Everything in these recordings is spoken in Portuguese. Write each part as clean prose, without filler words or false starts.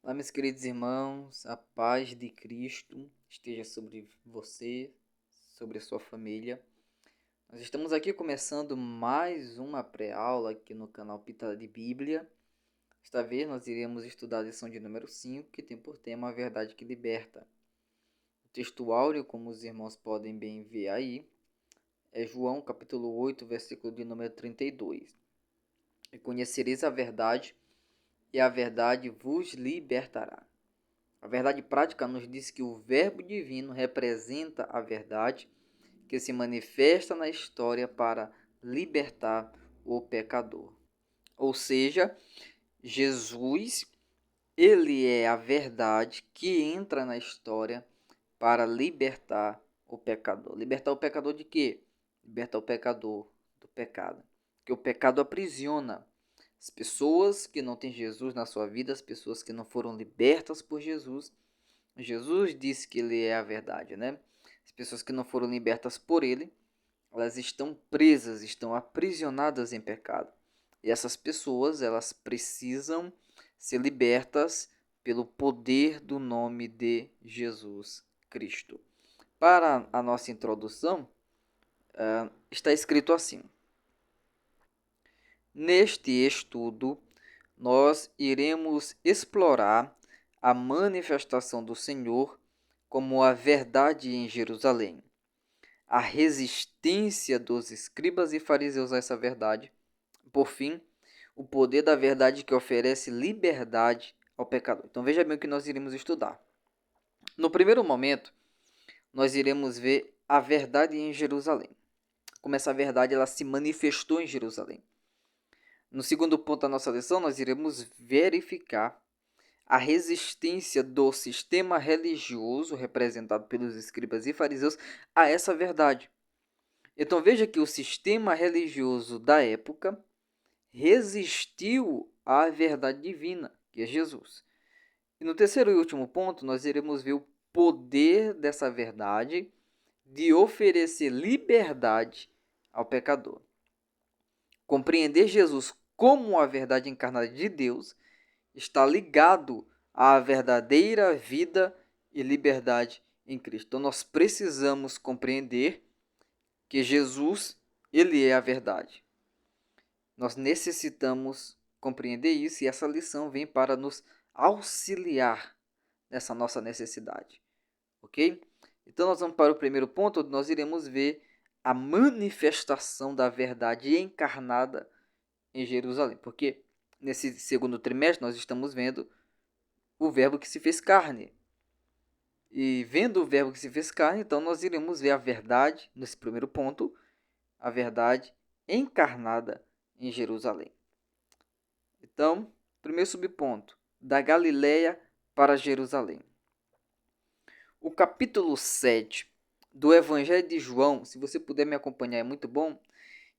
Olá, meus queridos irmãos, a paz de Cristo esteja sobre você, sobre a sua família. Nós estamos aqui começando mais uma pré-aula aqui no canal Pitada de Bíblia. Esta vez nós iremos estudar a lição de número 5, que tem por tema a verdade que liberta. O texto áureo, como os irmãos podem bem ver aí, é João capítulo 8, versículo de número 32. E conhecereis a verdade, e a verdade vos libertará. A verdade prática nos diz que o Verbo divino representa a verdade que se manifesta na história para libertar o pecador. Ou seja, Jesus, ele é a verdade que entra na história para libertar o pecador. Libertar o pecador de quê? Libertar o pecador do pecado. Porque o pecado aprisiona as pessoas que não têm Jesus na sua vida, as pessoas que não foram libertas por Jesus. Jesus disse que ele é a verdade, né? As pessoas que não foram libertas por ele, elas estão presas, estão aprisionadas em pecado. E essas pessoas, elas precisam ser libertas pelo poder do nome de Jesus Cristo. Para a nossa introdução, está escrito assim: neste estudo, nós iremos explorar a manifestação do Senhor como a verdade em Jerusalém, a resistência dos escribas e fariseus a essa verdade, por fim, o poder da verdade que oferece liberdade ao pecador. Então veja bem o que nós iremos estudar. No primeiro momento, nós iremos ver a verdade em Jerusalém. Como essa verdade ela se manifestou em Jerusalém. No segundo ponto da nossa lição, nós iremos verificar a resistência do sistema religioso representado pelos escribas e fariseus a essa verdade. Então veja que o sistema religioso da época resistiu à verdade divina, que é Jesus. E no terceiro e último ponto, nós iremos ver o poder dessa verdade de oferecer liberdade ao pecador. Compreender Jesus como a verdade encarnada de Deus está ligado à verdadeira vida e liberdade em Cristo. Então nós precisamos compreender que Jesus, ele é a verdade. Nós necessitamos compreender isso e essa lição vem para nos auxiliar nessa nossa necessidade, ok? Então nós vamos para o primeiro ponto, onde nós iremos ver a manifestação da verdade encarnada em Jerusalém, porque nesse segundo trimestre nós estamos vendo o verbo que se fez carne. E vendo o verbo que se fez carne, então nós iremos ver a verdade, nesse primeiro ponto, a verdade encarnada em Jerusalém. Então, primeiro subponto, da Galileia para Jerusalém. O capítulo 7 do Evangelho de João, se você puder me acompanhar, é muito bom,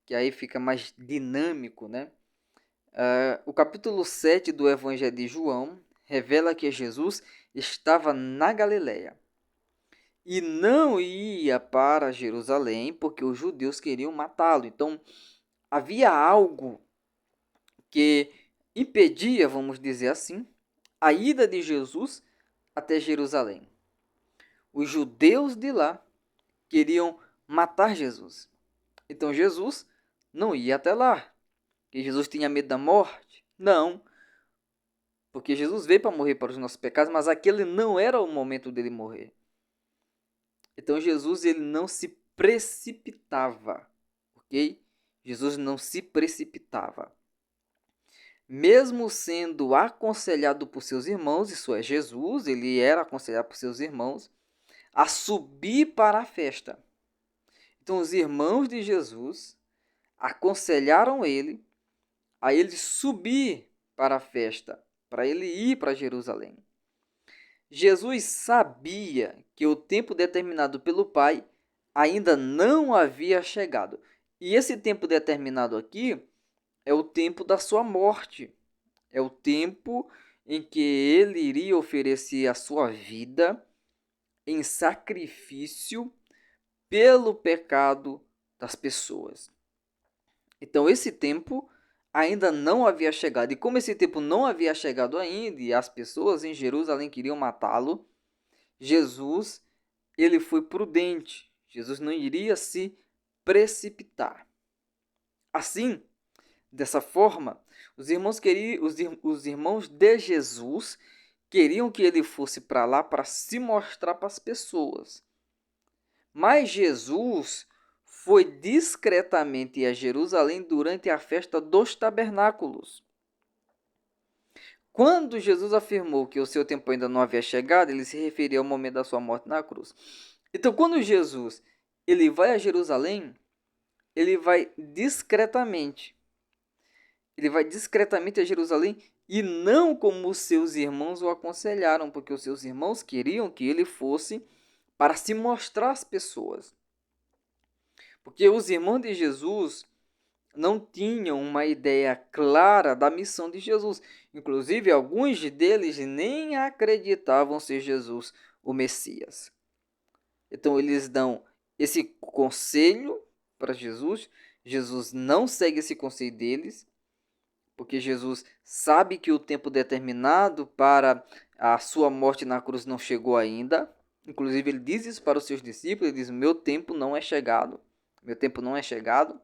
que aí fica mais dinâmico, né? O capítulo 7 do Evangelho de João revela que Jesus estava na Galileia e não ia para Jerusalém porque os judeus queriam matá-lo. Então, havia algo que impedia, vamos dizer assim, a ida de Jesus até Jerusalém. Os judeus de lá queriam matar Jesus. Então Jesus não ia até lá. Que Jesus tinha medo da morte? Não. Porque Jesus veio para morrer para os nossos pecados, mas aquele não era o momento dele morrer. Então Jesus ele não se precipitava, ok? Jesus não se precipitava. Mesmo sendo aconselhado por seus irmãos, isso é Jesus, ele era aconselhado por seus irmãos, a subir para a festa. Então os irmãos de Jesus aconselharam ele a ele subir para a festa, para ele ir para Jerusalém. Jesus sabia que o tempo determinado pelo Pai ainda não havia chegado. E esse tempo determinado aqui é o tempo da sua morte. É o tempo em que ele iria oferecer a sua vida em sacrifício pelo pecado das pessoas. Então esse tempo ainda não havia chegado. E como esse tempo não havia chegado ainda e as pessoas em Jerusalém queriam matá-lo, Jesus, ele foi prudente. Jesus não iria se precipitar. Assim, dessa forma, os irmãos de Jesus queriam que ele fosse para lá para se mostrar para as pessoas. Mas Jesus foi discretamente a Jerusalém durante a festa dos tabernáculos. Quando Jesus afirmou que o seu tempo ainda não havia chegado, ele se referia ao momento da sua morte na cruz. Então, quando Jesus ele vai a Jerusalém, ele vai discretamente. Ele vai discretamente a Jerusalém e não como os seus irmãos o aconselharam, porque os seus irmãos queriam que ele fosse para se mostrar às pessoas. Porque os irmãos de Jesus não tinham uma ideia clara da missão de Jesus. Inclusive, alguns deles nem acreditavam ser Jesus o Messias. Então, eles dão esse conselho para Jesus. Jesus não segue esse conselho deles, porque Jesus sabe que o tempo determinado para a sua morte na cruz não chegou ainda. Inclusive, ele diz isso para os seus discípulos. Ele diz: meu tempo não é chegado. Meu tempo não é chegado.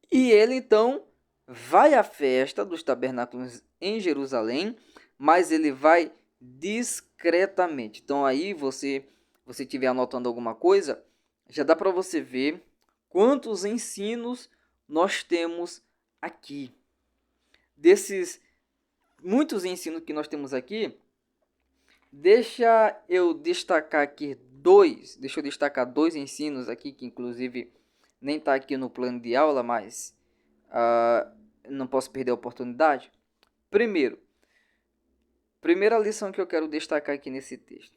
E ele então vai à festa dos tabernáculos em Jerusalém, mas ele vai discretamente. Então aí você estiver anotando alguma coisa, já dá para você ver quantos ensinos nós temos aqui. Desses muitos ensinos que nós temos aqui, deixa eu destacar dois ensinos aqui que inclusive nem está aqui no plano de aula, mas não posso perder a oportunidade. Primeira lição que eu quero destacar aqui nesse texto.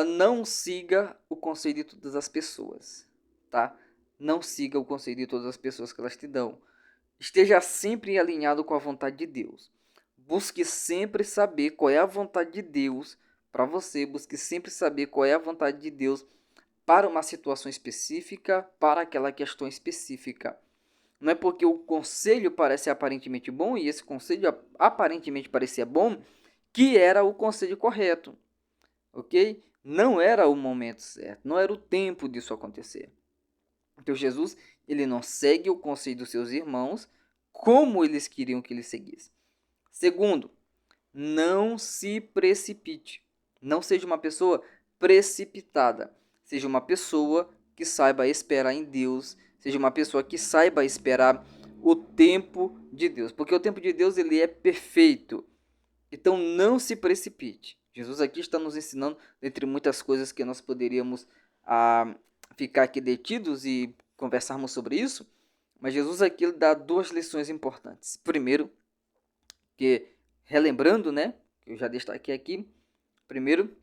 Não siga o conselho de todas as pessoas, tá? Não siga o conselho de todas as pessoas que elas te dão. Esteja sempre alinhado com a vontade de Deus. Busque sempre saber qual é a vontade de Deus para você. Busque sempre saber qual é a vontade de Deus para uma situação específica, para aquela questão específica. Não é porque o conselho parece aparentemente bom, e esse conselho aparentemente parecia bom, que era o conselho correto. Ok? Não era o momento certo, não era o tempo disso acontecer. Então Jesus, ele não segue o conselho dos seus irmãos como eles queriam que ele seguisse. Segundo, não se precipite. Não seja uma pessoa precipitada. Seja uma pessoa que saiba esperar em Deus. Seja uma pessoa que saiba esperar o tempo de Deus. Porque o tempo de Deus ele é perfeito. Então não se precipite. Jesus aqui está nos ensinando, entre muitas coisas que nós poderíamos ficar aqui detidos e conversarmos sobre isso. Mas Jesus aqui dá duas lições importantes. Primeiro, que relembrando, né, que eu já destaquei aqui. Primeiro,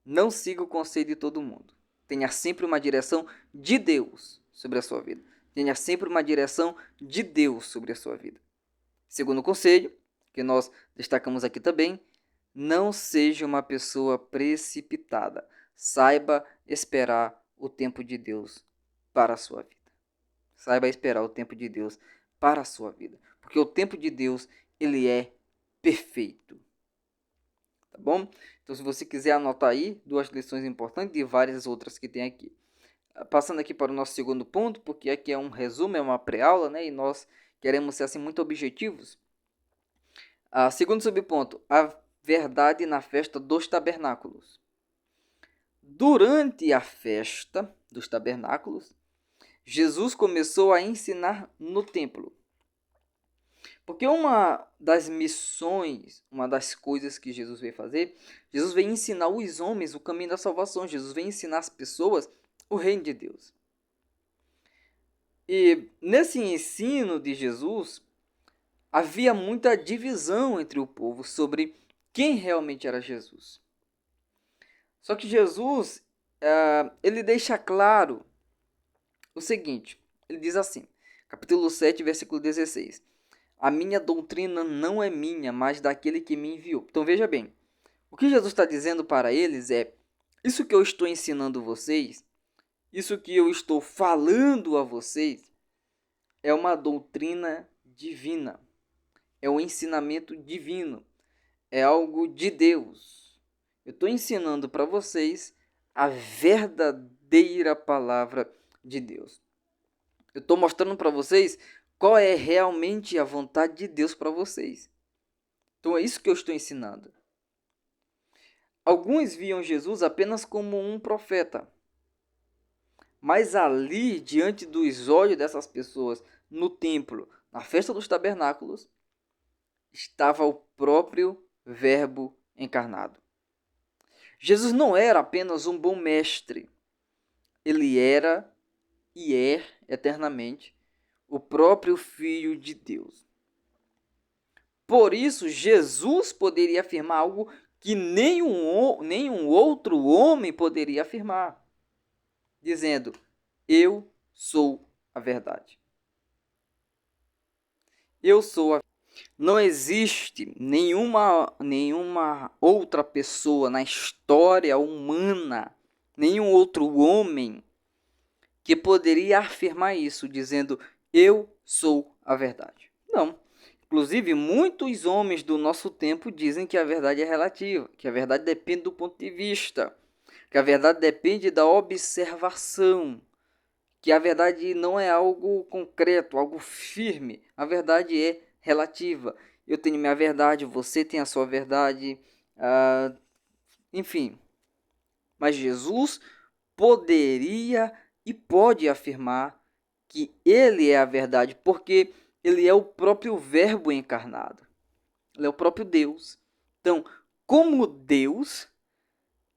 não siga o conselho de todo mundo. Tenha sempre uma direção de Deus sobre a sua vida. Tenha sempre uma direção de Deus sobre a sua vida. Segundo conselho, que nós destacamos aqui também, não seja uma pessoa precipitada. Saiba esperar o tempo de Deus para a sua vida. Saiba esperar o tempo de Deus para a sua vida. Porque o tempo de Deus, ele é perfeito. Tá bom? Então, se você quiser anotar aí, duas lições importantes e várias outras que tem aqui. Passando aqui para o nosso segundo ponto, porque aqui é um resumo, é uma pré-aula, né? E nós queremos ser assim muito objetivos. Segundo subponto, a verdade na festa dos tabernáculos. Durante a festa dos tabernáculos, Jesus começou a ensinar no templo. Porque uma das missões, uma das coisas que Jesus veio fazer, Jesus veio ensinar os homens o caminho da salvação. Jesus veio ensinar as pessoas o reino de Deus. E nesse ensino de Jesus, havia muita divisão entre o povo sobre quem realmente era Jesus. Só que Jesus, ele deixa claro o seguinte, ele diz assim, capítulo 7, versículo 16, a minha doutrina não é minha, mas daquele que me enviou. Então veja bem, o que Jesus está dizendo para eles é, isso que eu estou ensinando vocês, isso que eu estou falando a vocês, é uma doutrina divina, é um ensinamento divino, é algo de Deus. Eu estou ensinando para vocês a verdadeira palavra de Deus. Eu estou mostrando para vocês qual é realmente a vontade de Deus para vocês. Então é isso que eu estou ensinando. Alguns viam Jesus apenas como um profeta. Mas ali, diante dos olhos dessas pessoas, no templo, na festa dos tabernáculos, estava o próprio Verbo encarnado. Jesus não era apenas um bom mestre. Ele era e é eternamente o próprio Filho de Deus. Por isso, Jesus poderia afirmar algo que nenhum outro homem poderia afirmar, dizendo: eu sou a verdade. Eu sou a... Não existe nenhuma outra pessoa na história humana, nenhum outro homem que poderia afirmar isso, dizendo: eu sou a verdade. Não. Inclusive, muitos homens do nosso tempo dizem que a verdade é relativa, que a verdade depende do ponto de vista, que a verdade depende da observação, que a verdade não é algo concreto, algo firme. A verdade é relativa. Eu tenho minha verdade, você tem a sua verdade, enfim. Mas Jesus poderia e pode afirmar que ele é a verdade, porque ele é o próprio Verbo encarnado. Ele é o próprio Deus. Então, como Deus,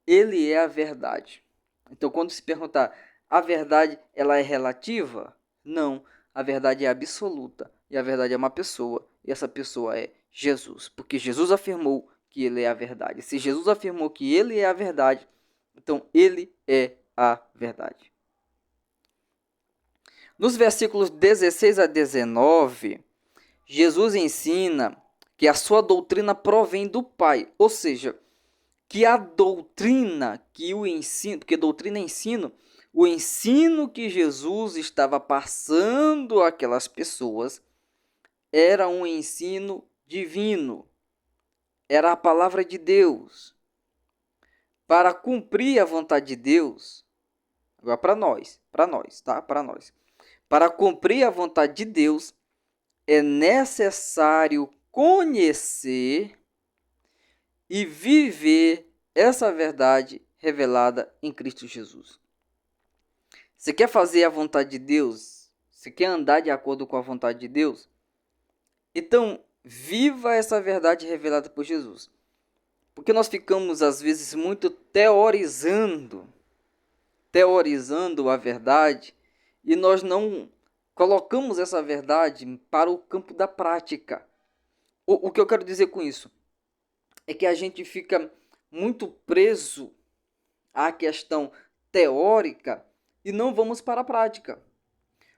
ele é a verdade. Então, quando se perguntar, a verdade ela é relativa? Não, a verdade é absoluta. E a verdade é uma pessoa. E essa pessoa é Jesus. Porque Jesus afirmou que ele é a verdade. Se Jesus afirmou que ele é a verdade, então ele é a verdade. Nos versículos 16 a 19, Jesus ensina que a sua doutrina provém do Pai. Ou seja, que a doutrina, que o ensino, porque doutrina é ensino, o ensino que Jesus estava passando àquelas pessoas era um ensino divino. Era a palavra de Deus. Para cumprir a vontade de Deus, agora para nós, tá? Para nós. Para cumprir a vontade de Deus, é necessário conhecer e viver essa verdade revelada em Cristo Jesus. Você quer fazer a vontade de Deus? Você quer andar de acordo com a vontade de Deus? Então, viva essa verdade revelada por Jesus. Porque nós ficamos, às vezes, muito teorizando a verdade e nós não colocamos essa verdade para o campo da prática. O que eu quero dizer com isso é que a gente fica muito preso à questão teórica e não vamos para a prática.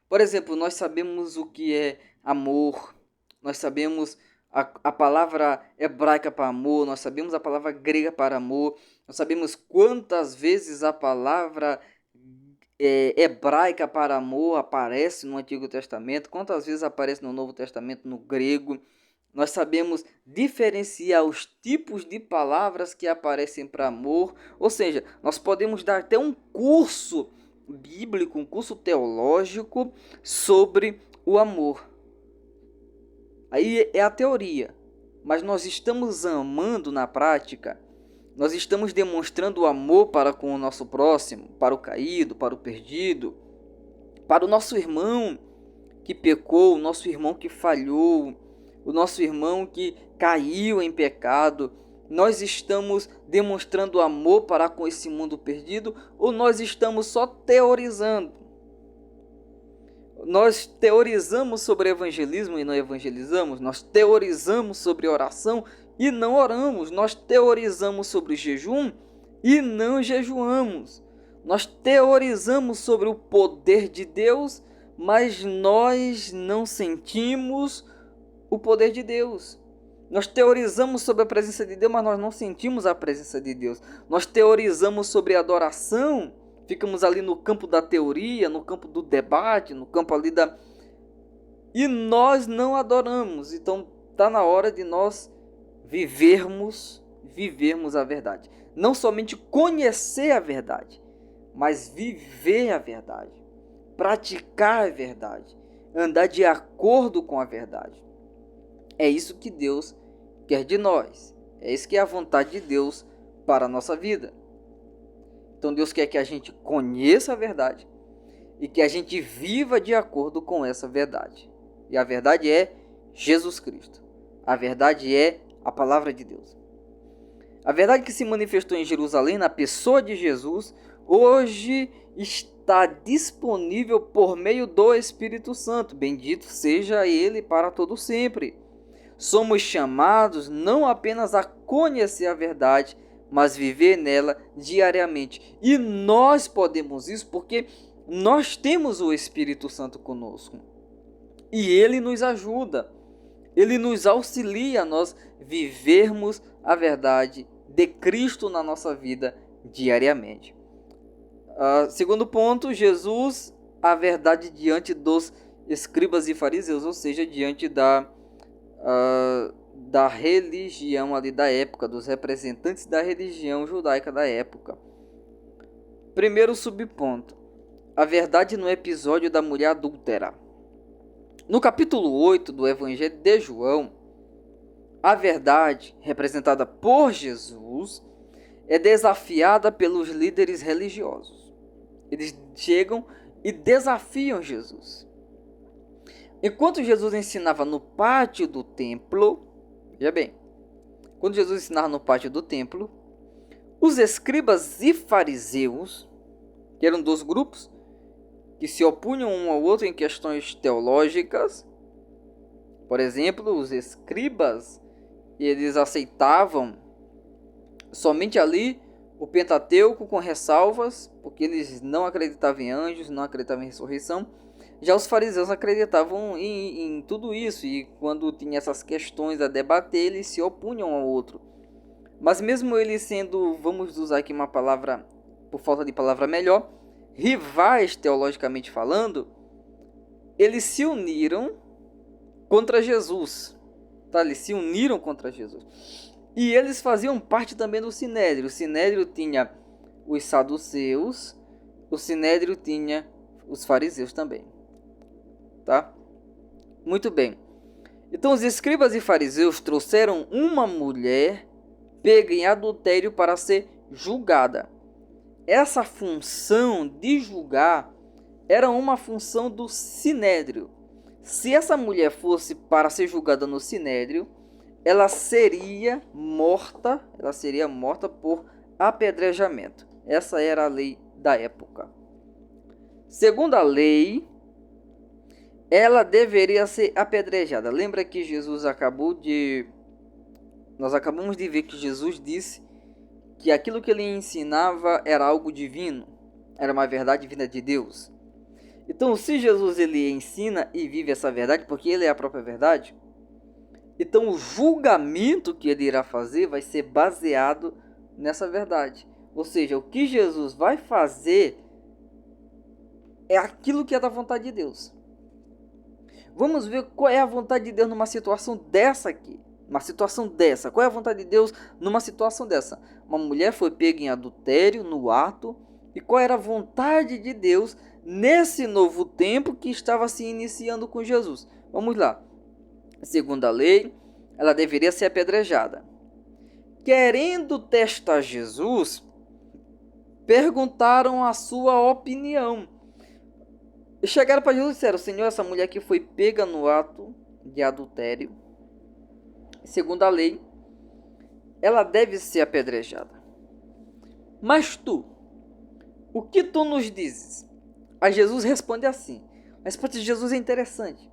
Por exemplo, nós sabemos o que é amor, nós sabemos a palavra hebraica para amor, nós sabemos a palavra grega para amor, nós sabemos quantas vezes a palavra hebraica para amor aparece no Antigo Testamento, quantas vezes aparece no Novo Testamento no grego. Nós sabemos diferenciar os tipos de palavras que aparecem para amor, ou seja, nós podemos dar até um curso bíblico, um curso teológico sobre o amor. Aí é a teoria, mas nós estamos amando na prática, nós estamos demonstrando o amor para com o nosso próximo, para o caído, para o perdido, para o nosso irmão que pecou, o nosso irmão que falhou, o nosso irmão que caiu em pecado. Nós estamos demonstrando amor para com esse mundo perdido ou nós estamos só teorizando? Nós teorizamos sobre evangelismo e não evangelizamos. Nós teorizamos sobre oração e não oramos. Nós teorizamos sobre jejum e não jejuamos. Nós teorizamos sobre o poder de Deus, mas nós não sentimos o poder de Deus. Nós teorizamos sobre a presença de Deus, mas nós não sentimos a presença de Deus. Nós teorizamos sobre adoração, ficamos ali no campo da teoria, no campo do debate, no campo ali e nós não adoramos. Então está na hora de nós vivermos a verdade. Não somente conhecer a verdade, mas viver a verdade, praticar a verdade, andar de acordo com a verdade. É isso que Deus quer de nós. É isso que é a vontade de Deus para a nossa vida. Então Deus quer que a gente conheça a verdade e que a gente viva de acordo com essa verdade. E a verdade é Jesus Cristo. A verdade é a palavra de Deus. A verdade que se manifestou em Jerusalém na pessoa de Jesus, hoje está disponível por meio do Espírito Santo. Bendito seja Ele para todo sempre. Somos chamados não apenas a conhecer a verdade, mas viver nela diariamente. E nós podemos isso porque nós temos o Espírito Santo conosco. E Ele nos ajuda. Ele nos auxilia a nós vivermos a verdade de Cristo na nossa vida diariamente. Segundo ponto, Jesus, a verdade diante dos escribas e fariseus, ou seja, diante da religião ali da época, dos representantes da religião judaica da época. Primeiro subponto, a verdade no episódio da mulher adúltera. No capítulo 8 do Evangelho de João, a verdade, representada por Jesus, é desafiada pelos líderes religiosos. Eles chegam e desafiam Jesus. Enquanto Jesus ensinava no pátio do templo, veja bem, quando Jesus ensinava no pátio do templo, os escribas e fariseus, que eram dois grupos que se opunham um ao outro em questões teológicas, por exemplo, os escribas, eles aceitavam somente ali o Pentateuco com ressalvas, porque eles não acreditavam em anjos, não acreditavam em ressurreição. Já os fariseus acreditavam em tudo isso, e quando tinha essas questões a debater, eles se opunham um ao outro. Mas mesmo eles sendo, vamos usar aqui uma palavra, por falta de palavra melhor, rivais teologicamente falando, eles se uniram contra Jesus. Tá? Eles se uniram contra Jesus. E eles faziam parte também do Sinédrio. O Sinédrio tinha os saduceus, o Sinédrio tinha os fariseus também. Tá? Muito bem. Então os escribas e fariseus trouxeram uma mulher pega em adultério para ser julgada. Essa função de julgar era uma função do Sinédrio. Se essa mulher fosse para ser julgada no Sinédrio, ela seria morta por apedrejamento. Essa era a lei da época. Segundo a lei, ela deveria ser apedrejada. Lembra que nós acabamos de ver que Jesus disse que aquilo que ele ensinava era algo divino, era uma verdade vinda de Deus. Então, se Jesus ele ensina e vive essa verdade, porque ele é a própria verdade, então o julgamento que ele irá fazer vai ser baseado nessa verdade. Ou seja, o que Jesus vai fazer é aquilo que é da vontade de Deus. Vamos ver qual é a vontade de Deus numa situação dessa aqui. Uma situação dessa. Qual é a vontade de Deus numa situação dessa? Uma mulher foi pega em adultério, no ato. E qual era a vontade de Deus nesse novo tempo que estava se iniciando com Jesus? Vamos lá. Segundo a lei, ela deveria ser apedrejada. Querendo testar Jesus, perguntaram a sua opinião. E chegaram para Jesus e disseram: Senhor, essa mulher aqui foi pega no ato de adultério. Segundo a lei, ela deve ser apedrejada. Mas tu, o que tu nos dizes? Aí Jesus responde assim. A resposta de Jesus é interessante.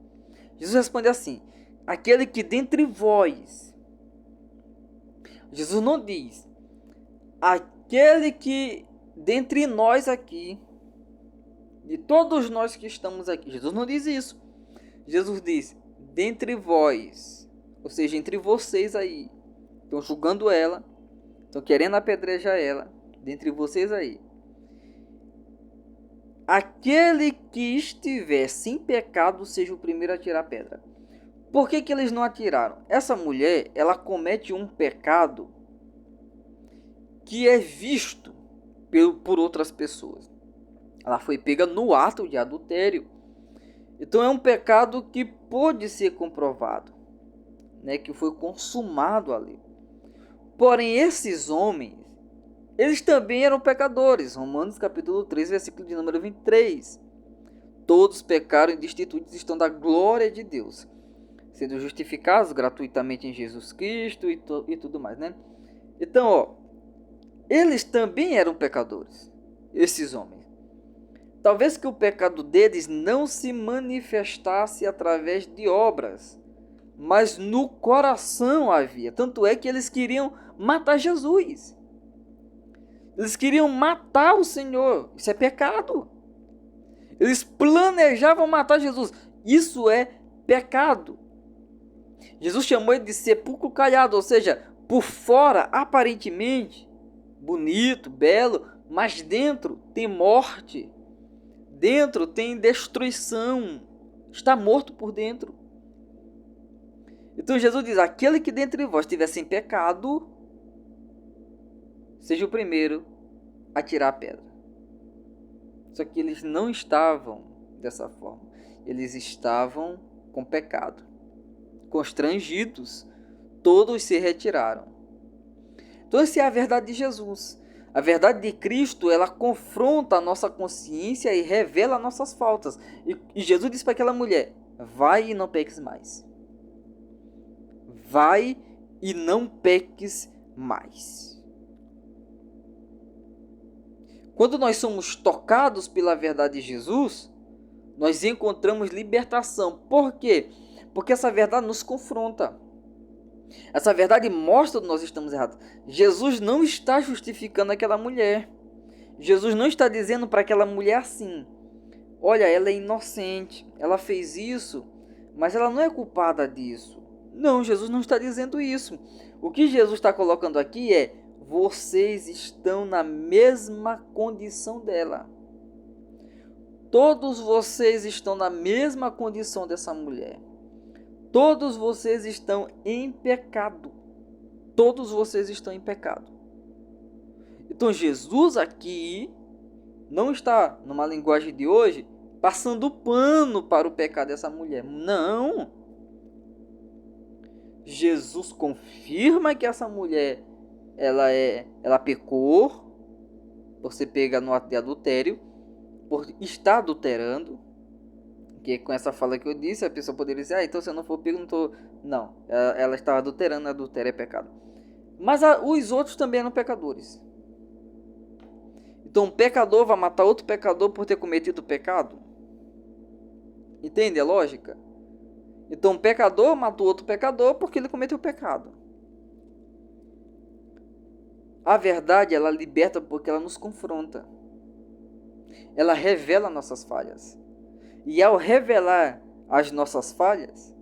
Jesus responde assim: aquele que dentre vós. Jesus não diz aquele que dentre nós aqui, de todos nós que estamos aqui. Jesus não diz isso. Jesus diz dentre vós. Ou seja, entre vocês aí, estão julgando ela, estão querendo apedrejar ela, dentre vocês aí. aquele que estiver sem pecado seja o primeiro a tirar a pedra. Por que que eles não atiraram? Essa mulher, ela comete um pecado que é visto por outras pessoas. Ela foi pega no ato de adultério. Então é um pecado que pode ser comprovado, né, que foi consumado ali. Porém, esses homens, eles também eram pecadores. Romanos capítulo 3, versículo de número 23. Todos pecaram e destituídos estão da glória de Deus, sendo justificados gratuitamente em Jesus Cristo e tudo mais, né? Então, ó, eles também eram pecadores, esses homens. Talvez que o pecado deles não se manifestasse através de obras, mas no coração havia. Tanto é que eles queriam matar Jesus. Eles queriam matar o Senhor. Isso é pecado. Eles planejavam matar Jesus. Isso é pecado. Jesus chamou ele de sepulcro caiado, ou seja, por fora, aparentemente, bonito, belo, mas dentro tem morte. Dentro tem destruição. Está morto por dentro. Então Jesus diz, aquele que dentre vós estiver sem pecado, seja o primeiro a tirar a pedra. Só que eles não estavam dessa forma. Eles estavam com pecado. Constrangidos, todos se retiraram. Então essa é a verdade de Jesus. A verdade de Cristo, ela confronta a nossa consciência e revela nossas faltas. E Jesus disse para aquela mulher, vai e não peques mais. Vai e não peques mais. Quando nós somos tocados pela verdade de Jesus, nós encontramos libertação. Por quê? Porque essa verdade nos confronta. Essa verdade mostra que nós estamos errados. Jesus não está justificando aquela mulher. Jesus não está dizendo para aquela mulher assim, olha, ela é inocente, ela fez isso, mas ela não é culpada disso. Não, Jesus não está dizendo isso. O que Jesus está colocando aqui é, vocês estão na mesma condição dela. Todos vocês estão na mesma condição dessa mulher. Todos vocês estão em pecado. Todos vocês estão em pecado. Então Jesus aqui não está, numa linguagem de hoje, passando pano para o pecado dessa mulher. Não. Jesus confirma que essa mulher ela pecou por ser pega no ato de adultério, por estar adulterando. Que com essa fala que eu disse, a pessoa poderia dizer, então se eu não for pego, não estou... Não, ela estava adulterando, adultério é pecado. Mas os outros também eram pecadores. Então um pecador vai matar outro pecador por ter cometido pecado? Entende a lógica? Então um pecador matou outro pecador porque ele cometeu pecado. A verdade, ela liberta porque ela nos confronta. Ela revela nossas falhas. E ao revelar as nossas falhas,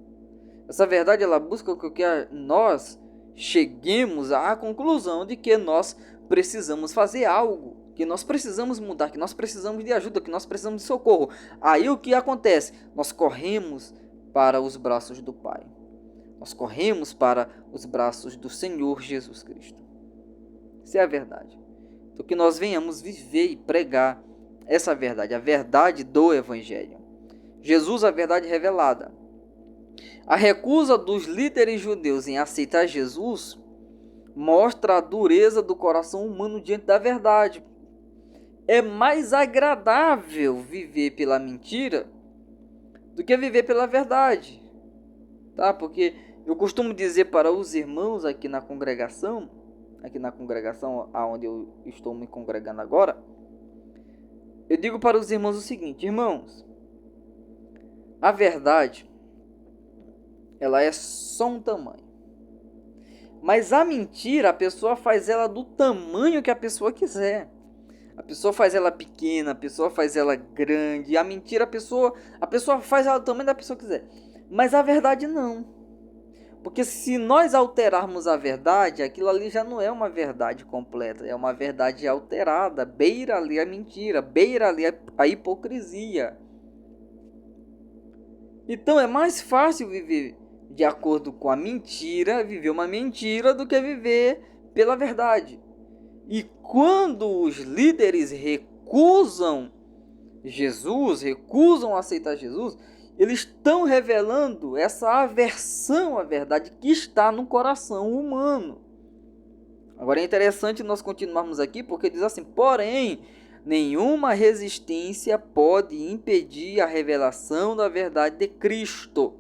essa verdade ela busca que nós cheguemos à conclusão de que nós precisamos fazer algo, que nós precisamos mudar, que nós precisamos de ajuda, que nós precisamos de socorro. Aí o que acontece? Nós corremos para os braços do Pai. Nós corremos para os braços do Senhor Jesus Cristo. Isso é a verdade. Então que nós venhamos viver e pregar essa verdade, a verdade do Evangelho. Jesus, a verdade revelada. A recusa dos líderes judeus em aceitar Jesus mostra a dureza do coração humano diante da verdade. É mais agradável viver pela mentira do que viver pela verdade. Tá? Porque eu costumo dizer para os irmãos aqui na congregação aonde eu estou me congregando agora, eu digo para os irmãos o seguinte, irmãos, a verdade, ela é só um tamanho. Mas a mentira, a pessoa faz ela do tamanho que a pessoa quiser. A pessoa faz ela pequena, a pessoa faz ela grande. A mentira, a pessoa faz ela do tamanho da pessoa quiser. Mas a verdade não. Porque se nós alterarmos a verdade, aquilo ali já não é uma verdade completa, é uma verdade alterada, beira ali a mentira, beira ali a hipocrisia. Então é mais fácil viver de acordo com a mentira, viver uma mentira, do que viver pela verdade. E quando os líderes recusam Jesus, recusam aceitar Jesus, eles estão revelando essa aversão à verdade que está no coração humano. Agora é interessante nós continuarmos aqui, porque diz assim: porém, nenhuma resistência pode impedir a revelação da verdade de Cristo.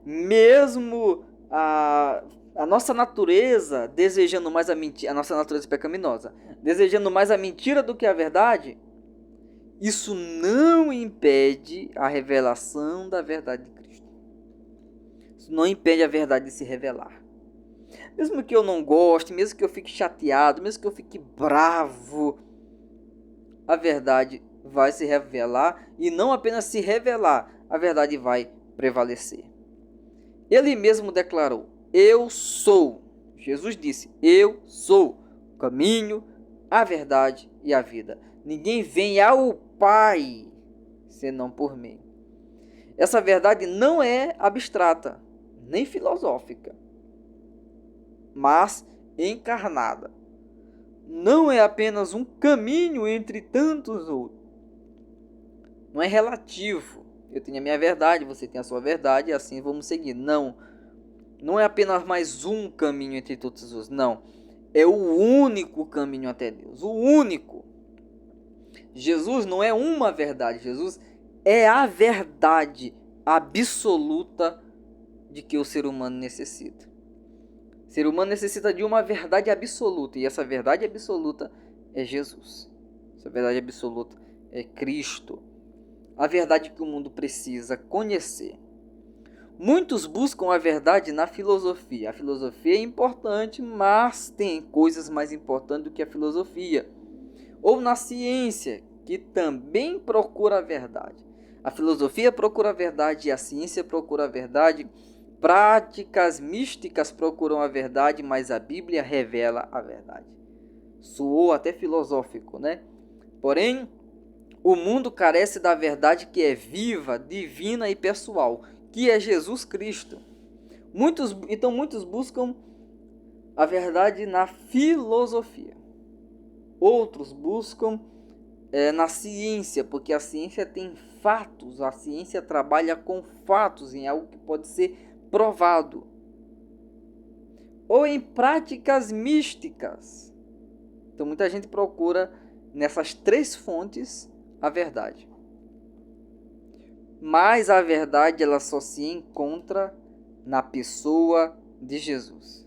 Mesmo a nossa natureza desejando mais a mentira, a nossa natureza pecaminosa, desejando mais a mentira do que a verdade, isso não impede a revelação da verdade de Cristo. Isso não impede a verdade de se revelar. Mesmo que eu não goste, mesmo que eu fique chateado, mesmo que eu fique bravo, a verdade vai se revelar, e não apenas se revelar, a verdade vai prevalecer. Ele mesmo declarou: eu sou. Jesus disse: eu sou o caminho, a verdade e a vida. Ninguém vem ao Pai senão por mim. Essa verdade não é abstrata, nem filosófica, mas encarnada. Não é apenas um caminho entre tantos outros. Não é relativo. Eu tenho a minha verdade, você tem a sua verdade, e assim vamos seguir. Não. Não é apenas mais um caminho entre todos os outros. Não. É o único caminho até Deus. O único. Jesus não é uma verdade. Jesus é a verdade absoluta de que o ser humano necessita. O ser humano necessita de uma verdade absoluta. E essa verdade absoluta é Jesus. Essa verdade absoluta é Cristo. A verdade que o mundo precisa conhecer. Muitos buscam a verdade na filosofia. A filosofia é importante, mas tem coisas mais importantes do que a filosofia. Ou na ciência, que também procura a verdade. A filosofia procura a verdade e a ciência procura a verdade. Práticas místicas procuram a verdade, mas a Bíblia revela a verdade. Soou até filosófico, né? Porém, o mundo carece da verdade que é viva, divina e pessoal, que é Jesus Cristo. Muitos buscam a verdade na filosofia. Outros buscam na ciência, porque a ciência tem fatos, a ciência trabalha com fatos, em algo que pode ser provado. Ou em práticas místicas. Então muita gente procura nessas três fontes a verdade. Mas a verdade ela só se encontra na pessoa de Jesus.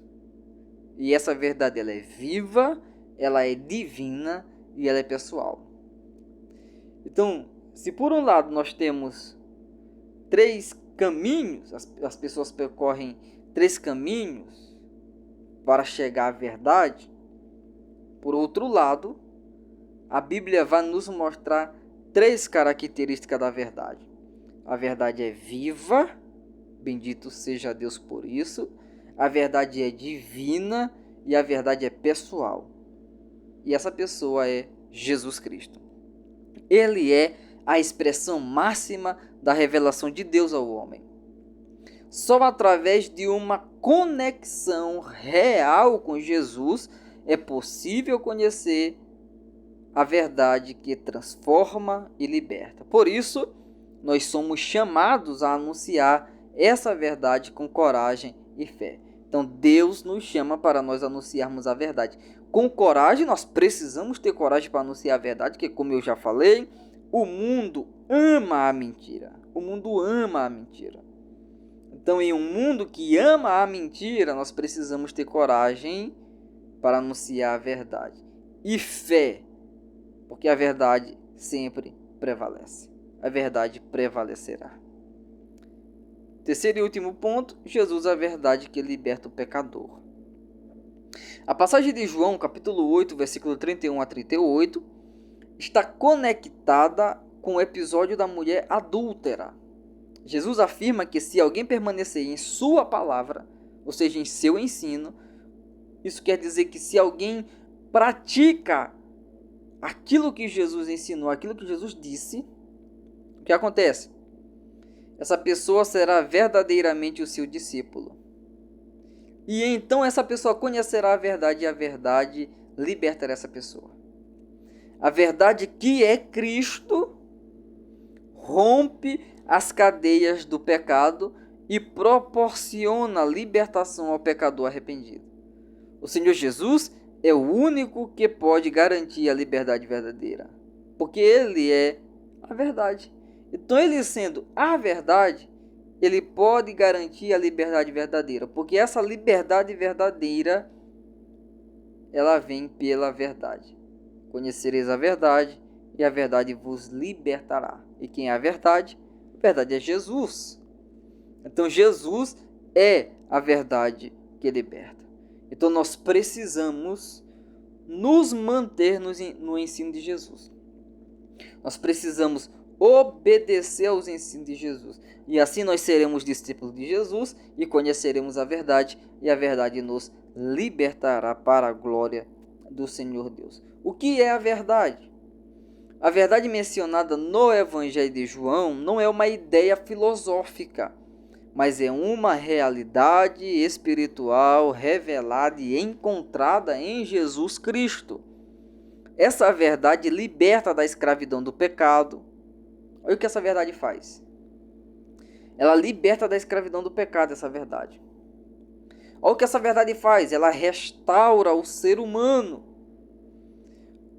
E essa verdade ela é viva, ela é divina e ela é pessoal. Então, se por um lado nós temos três caminhos, as pessoas percorrem três caminhos para chegar à verdade, por outro lado, a Bíblia vai nos mostrar três características da verdade. A verdade é viva, bendito seja Deus por isso. A verdade é divina e a verdade é pessoal. E essa pessoa é Jesus Cristo. Ele é a expressão máxima da revelação de Deus ao homem. Só através de uma conexão real com Jesus é possível conhecer a verdade que transforma e liberta. Por isso, nós somos chamados a anunciar essa verdade com coragem e fé. Então, Deus nos chama para nós anunciarmos a verdade. Com coragem, nós precisamos ter coragem para anunciar a verdade, porque, como eu já falei, o mundo ama a mentira. O mundo ama a mentira. Então, em um mundo que ama a mentira, nós precisamos ter coragem para anunciar a verdade. E fé, porque a verdade sempre prevalece. A verdade prevalecerá. Terceiro e último ponto, Jesus é a verdade que liberta o pecador. A passagem de João, capítulo 8, versículo 31 a 38, está conectada com o episódio da mulher adúltera. Jesus afirma que se alguém permanecer em sua palavra, ou seja, em seu ensino, isso quer dizer que se alguém pratica aquilo que Jesus ensinou, aquilo que Jesus disse, o que acontece? Essa pessoa será verdadeiramente o seu discípulo. E então essa pessoa conhecerá a verdade e a verdade libertará essa pessoa. A verdade que é Cristo rompe as cadeias do pecado e proporciona libertação ao pecador arrependido. O Senhor Jesus é o único que pode garantir a liberdade verdadeira, porque Ele é a verdade. Então, Ele sendo a verdade, Ele pode garantir a liberdade verdadeira, porque essa liberdade verdadeira, ela vem pela verdade. Conhecereis a verdade, e a verdade vos libertará. E quem é a verdade? A verdade é Jesus. Então, Jesus é a verdade que liberta. Então, nós precisamos nos manter no ensino de Jesus. Nós precisamos obedecer aos ensinos de Jesus. E assim nós seremos discípulos de Jesus e conheceremos a verdade, e a verdade nos libertará para a glória do Senhor Deus. O que é a verdade? A verdade mencionada no Evangelho de João não é uma ideia filosófica, mas é uma realidade espiritual revelada e encontrada em Jesus Cristo. Essa verdade liberta da escravidão do pecado. Olha o que essa verdade faz. Ela liberta da escravidão do pecado, essa verdade. Olha o que essa verdade faz. Ela restaura o ser humano.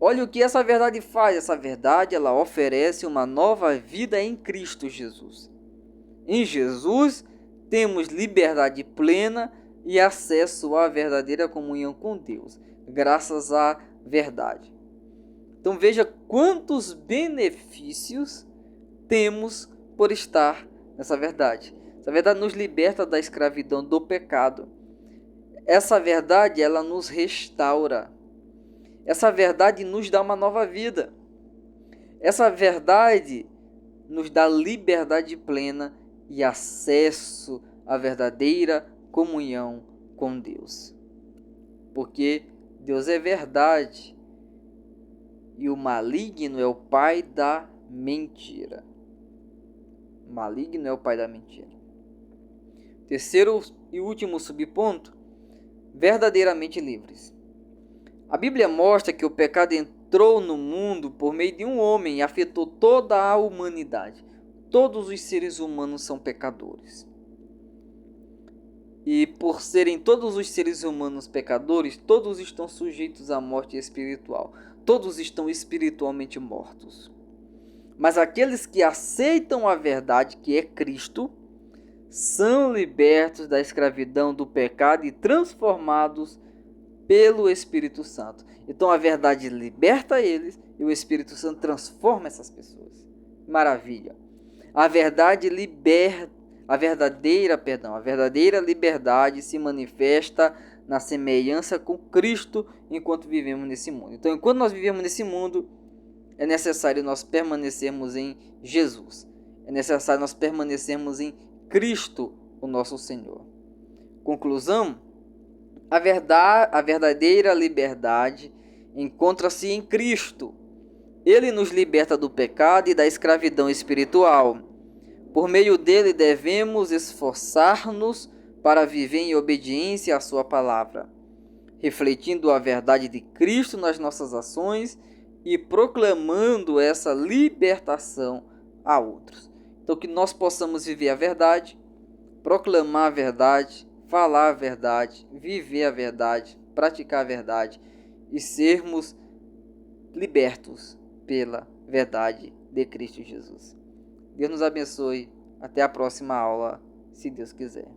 Olha o que essa verdade faz. Essa verdade, ela oferece uma nova vida em Cristo Jesus. Em Jesus, temos liberdade plena e acesso à verdadeira comunhão com Deus, graças à verdade. Então veja quantos benefícios temos por estar nessa verdade. Essa verdade nos liberta da escravidão do pecado. Essa verdade, ela nos restaura. Essa verdade nos dá uma nova vida. Essa verdade nos dá liberdade plena e acesso à verdadeira comunhão com Deus. Porque Deus é verdade e o maligno é o pai da mentira. O maligno é o pai da mentira. Terceiro e último subponto, verdadeiramente livres. A Bíblia mostra que o pecado entrou no mundo por meio de um homem e afetou toda a humanidade. Todos os seres humanos são pecadores. E por serem todos os seres humanos pecadores, todos estão sujeitos à morte espiritual. Todos estão espiritualmente mortos. Mas aqueles que aceitam a verdade, que é Cristo, são libertos da escravidão do pecado e transformados pelo Espírito Santo. Então a verdade liberta eles e o Espírito Santo transforma essas pessoas. Maravilha. A verdadeira liberdade se manifesta na semelhança com Cristo enquanto vivemos nesse mundo. Então, enquanto nós vivemos nesse mundo, é necessário nós permanecermos em Jesus. É necessário nós permanecermos em Cristo, o nosso Senhor. Conclusão: a verdadeira liberdade encontra-se em Cristo. Ele nos liberta do pecado e da escravidão espiritual. Por meio dele devemos esforçar-nos para viver em obediência à sua palavra, refletindo a verdade de Cristo nas nossas ações e proclamando essa libertação a outros. Então, que nós possamos viver a verdade, proclamar a verdade, falar a verdade, viver a verdade, praticar a verdade e sermos libertos pela verdade de Cristo Jesus. Deus nos abençoe. Até a próxima aula, se Deus quiser.